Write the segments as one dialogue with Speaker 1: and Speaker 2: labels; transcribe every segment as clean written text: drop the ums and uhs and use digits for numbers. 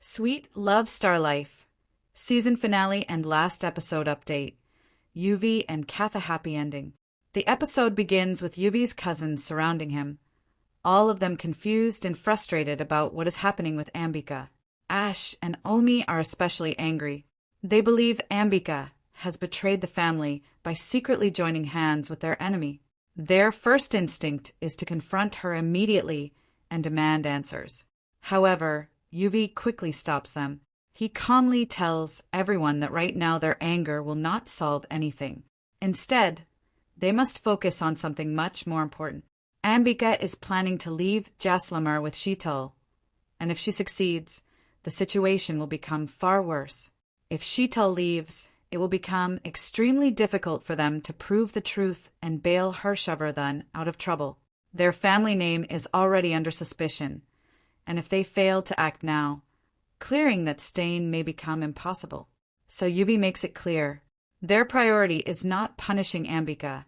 Speaker 1: Sweet Love Starlife, season finale and last episode update. Yuvi and Katha happy ending. The episode begins with Yuvi's cousins surrounding him, all of them confused and frustrated about what is happening with Ambika. Ash and Omi are especially angry. They believe Ambika has betrayed the family by secretly joining hands with their enemy. Their first instinct is to confront her immediately and demand answers. However, Yuvi quickly stops them. He calmly tells everyone that right now their anger will not solve anything. Instead, they must focus on something much more important. Ambika is planning to leave Jaslamar with Sheetal, and if she succeeds, the situation will become far worse. If Sheetal leaves, it will become extremely difficult for them to prove the truth and bail Harshavardhan out of trouble. Their family name is already under suspicion, and if they fail to act now, clearing that stain may become impossible. So Yuvi makes it clear, their priority is not punishing Ambika,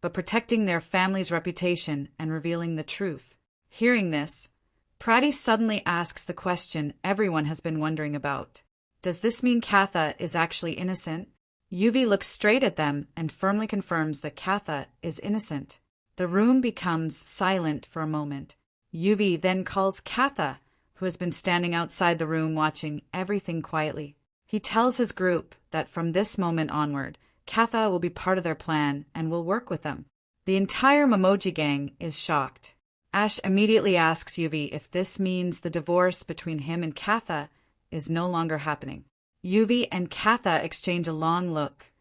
Speaker 1: but protecting their family's reputation and revealing the truth. Hearing this, Prati suddenly asks the question everyone has been wondering about. Does this mean Katha is actually innocent? Yuvi looks straight at them and firmly confirms that Katha is innocent. The room becomes silent for a moment. Yuvi then calls Katha, who has been standing outside the room watching everything quietly. He tells his group that from this moment onward, Katha will be part of their plan and will work with them. The entire Memoji gang is shocked. Ash immediately asks Yuvi if this means the divorce between him and Katha is no longer happening. Yuvi and Katha exchange a long look,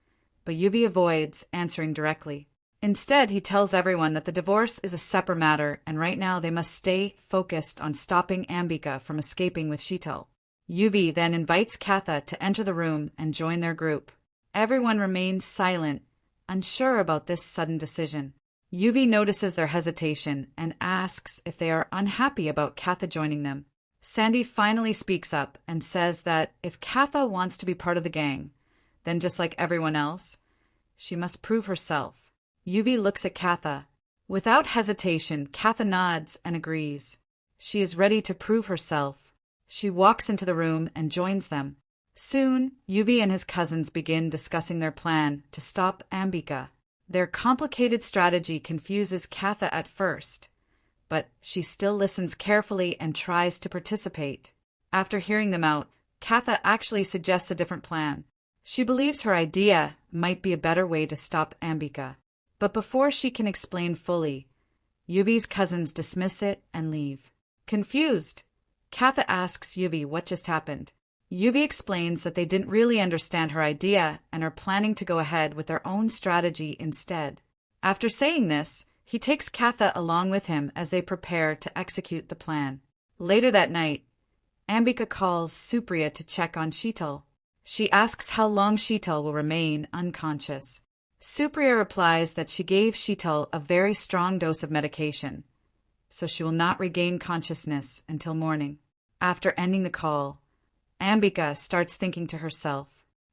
Speaker 1: but Yuvi avoids answering directly. Instead, he tells everyone that the divorce is a separate matter and right now they must stay focused on stopping Ambika from escaping with Sheetal. Yuvi then invites Katha to enter the room and join their group. Everyone remains silent, unsure about this sudden decision. Yuvi notices their hesitation and asks if they are unhappy about Katha joining them. Sandy finally speaks up and says that if Katha wants to be part of the gang, then just like everyone else, she must prove herself. Yuvi looks at Katha. Without hesitation, Katha nods and agrees. She is ready to prove herself. She walks into the room and joins them. Soon, Yuvi and his cousins begin discussing their plan to stop Ambika. Their complicated strategy confuses Katha at first, but she still listens carefully and tries to participate. After hearing them out, Katha actually suggests a different plan. She believes her idea might be a better way to stop Ambika. But before she can explain fully, Yuvi's cousins dismiss it and leave. Confused, Katha asks Yuvi what just happened. Yuvi explains that they didn't really understand her idea and are planning to go ahead with their own strategy instead. After saying this, he takes Katha along with him as they prepare to execute the plan. Later that night, Ambika calls Supriya to check on Sheetal. She asks how long Sheetal will remain unconscious. Supriya replies that she gave Sheetal a very strong dose of medication, so she will not regain consciousness until morning. After ending the call, Ambika starts thinking to herself.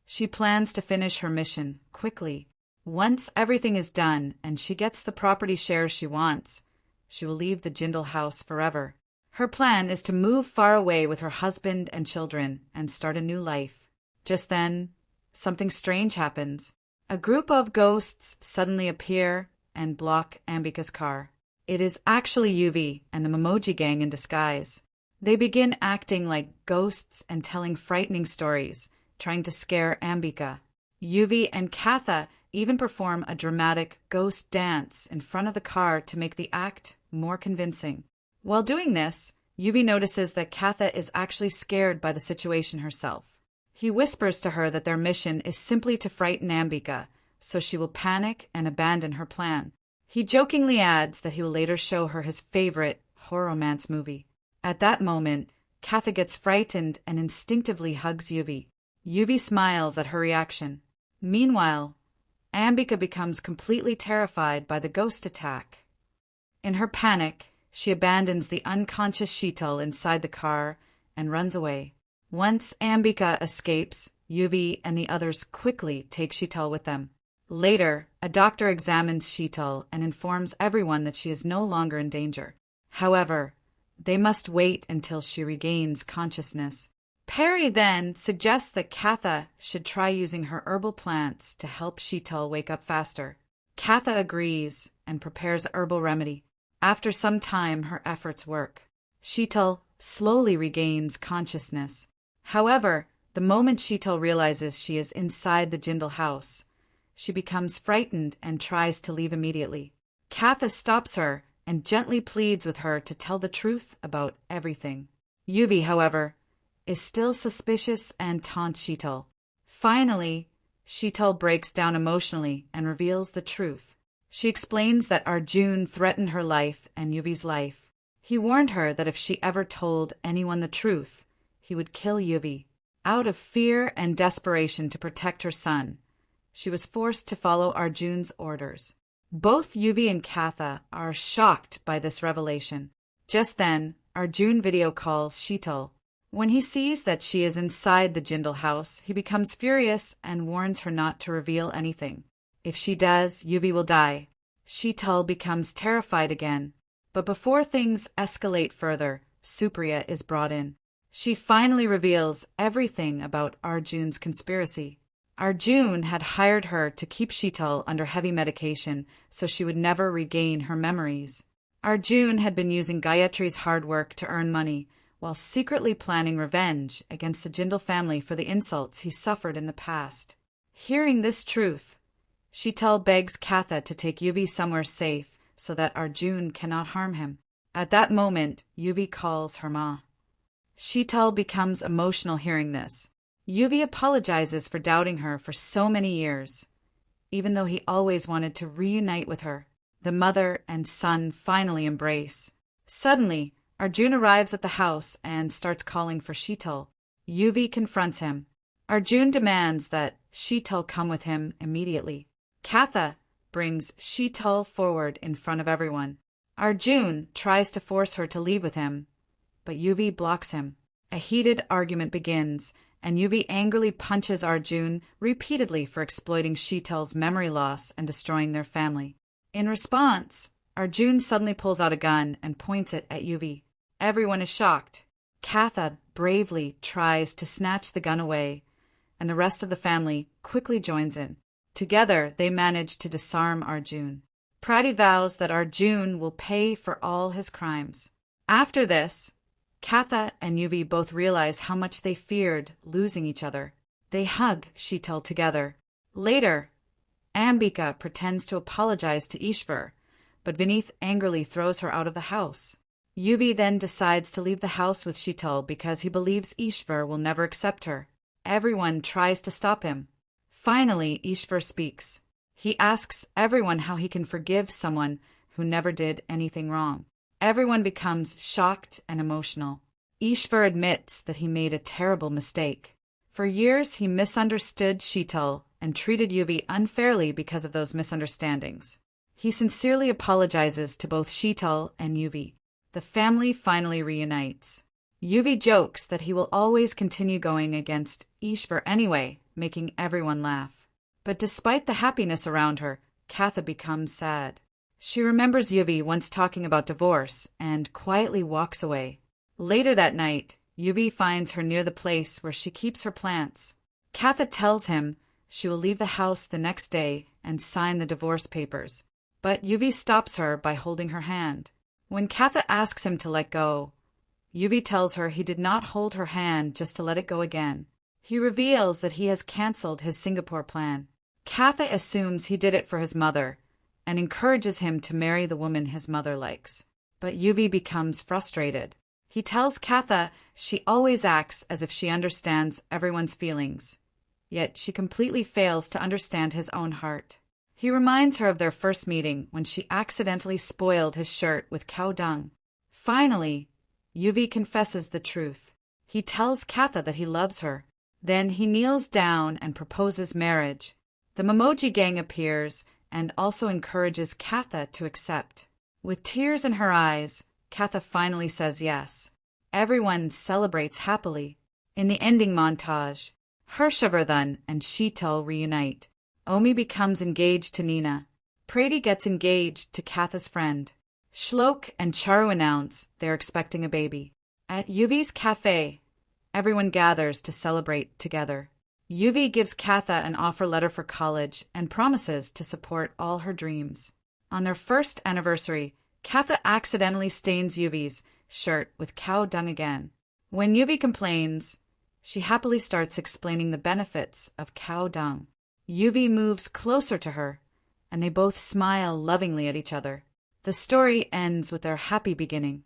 Speaker 1: She plans to finish her mission quickly. Once everything is done and she gets the property shares she wants, she will leave the Jindal house forever. Her plan is to move far away with her husband and children and start a new life. Just then, something strange happens. A group of ghosts suddenly appear and block Ambika's car. It is actually Yuvi and the Memoji gang in disguise. They begin acting like ghosts and telling frightening stories, trying to scare Ambika. Yuvi and Katha even perform a dramatic ghost dance in front of the car to make the act more convincing. While doing this, Yuvi notices that Katha is actually scared by the situation herself. He whispers to her that their mission is simply to frighten Ambika, so she will panic and abandon her plan. He jokingly adds that he will later show her his favorite horror romance movie. At that moment, Katha gets frightened and instinctively hugs Yuvi. Yuvi smiles at her reaction. Meanwhile, Ambika becomes completely terrified by the ghost attack. In her panic, she abandons the unconscious Sheetal inside the car and runs away. Once Ambika escapes, Yuvi and the others quickly take Sheetal with them. Later, a doctor examines Sheetal and informs everyone that she is no longer in danger. However, they must wait until she regains consciousness. Perry then suggests that Katha should try using her herbal plants to help Sheetal wake up faster. Katha agrees and prepares a herbal remedy. After some time, her efforts work. Sheetal slowly regains consciousness. However, the moment Sheetal realizes she is inside the Jindal house, she becomes frightened and tries to leave immediately. Katha stops her and gently pleads with her to tell the truth about everything. Yuvi, however, is still suspicious and taunts Sheetal. Finally, Sheetal breaks down emotionally and reveals the truth. She explains that Arjun threatened her life and Yuvi's life. He warned her that if she ever told anyone the truth, he would kill Yuvi. Out of fear and desperation to protect her son, she was forced to follow Arjun's orders. Both Yuvi and Katha are shocked by this revelation. Just then, Arjun video calls Sheetal. When he sees that she is inside the Jindal house, he becomes furious and warns her not to reveal anything. If she does, Yuvi will die. Sheetal becomes terrified again. But before things escalate further, Supriya is brought in. She finally reveals everything about Arjun's conspiracy. Arjun had hired her to keep Sheetal under heavy medication so she would never regain her memories. Arjun had been using Gayatri's hard work to earn money, while secretly planning revenge against the Jindal family for the insults he suffered in the past. Hearing this truth, Sheetal begs Katha to take Yuvi somewhere safe so that Arjun cannot harm him. At that moment, Yuvi calls her ma. Sheetal becomes emotional hearing this. Yuvi apologizes for doubting her for so many years, even though he always wanted to reunite with her. The mother and son finally embrace. Suddenly, Arjun arrives at the house and starts calling for Sheetal. Yuvi confronts him. Arjun demands that Sheetal come with him immediately. Katha brings Sheetal forward in front of everyone. Arjun tries to force her to leave with him, but Yuvi blocks him. A heated argument begins, and Yuvi angrily punches Arjun repeatedly for exploiting Sheetal's memory loss and destroying their family. In response, Arjun suddenly pulls out a gun and points it at Yuvi. Everyone is shocked. Katha bravely tries to snatch the gun away, and the rest of the family quickly joins in. Together, they manage to disarm Arjun. Prati vows that Arjun will pay for all his crimes. After this, Katha and Yuvi both realize how much they feared losing each other. They hug Sheetal together. Later, Ambika pretends to apologize to Ishvar, but Vineeth angrily throws her out of the house. Yuvi then decides to leave the house with Sheetal because he believes Ishvar will never accept her. Everyone tries to stop him. Finally, Ishvar speaks. He asks everyone how he can forgive someone who never did anything wrong. Everyone becomes shocked and emotional. Ishvar admits that he made a terrible mistake. For years, he misunderstood Sheetal and treated Yuvi unfairly because of those misunderstandings. He sincerely apologizes to both Sheetal and Yuvi. The family finally reunites. Yuvi jokes that he will always continue going against Ishvar anyway, making everyone laugh. But despite the happiness around her, Katha becomes sad. She remembers Yuvi once talking about divorce and quietly walks away. Later that night, Yuvi finds her near the place where she keeps her plants. Katha tells him she will leave the house the next day and sign the divorce papers. But Yuvi stops her by holding her hand. When Katha asks him to let go, Yuvi tells her he did not hold her hand just to let it go again. He reveals that he has cancelled his Singapore plan. Katha assumes he did it for his mother and encourages him to marry the woman his mother likes. But Yuvi becomes frustrated. He tells Katha she always acts as if she understands everyone's feelings, yet she completely fails to understand his own heart. He reminds her of their first meeting when she accidentally spoiled his shirt with cow dung. Finally, Yuvi confesses the truth. He tells Katha that he loves her. Then he kneels down and proposes marriage. The Memoji gang appears and also encourages Katha to accept. With tears in her eyes, Katha finally says yes. Everyone celebrates happily. In the ending montage, Harshavardhan and Sheetal reunite. Omi becomes engaged to Nina. Prati gets engaged to Katha's friend. Shlok and Charu announce they're expecting a baby. At Yuvi's cafe, Everyone gathers to celebrate together. Yuvi gives Katha an offer letter for college and promises to support all her dreams. On their first anniversary, Katha accidentally stains Yuvi's shirt with cow dung again. When Yuvi complains, she happily starts explaining the benefits of cow dung. Yuvi moves closer to her, and they both smile lovingly at each other. The story ends with their happy beginning.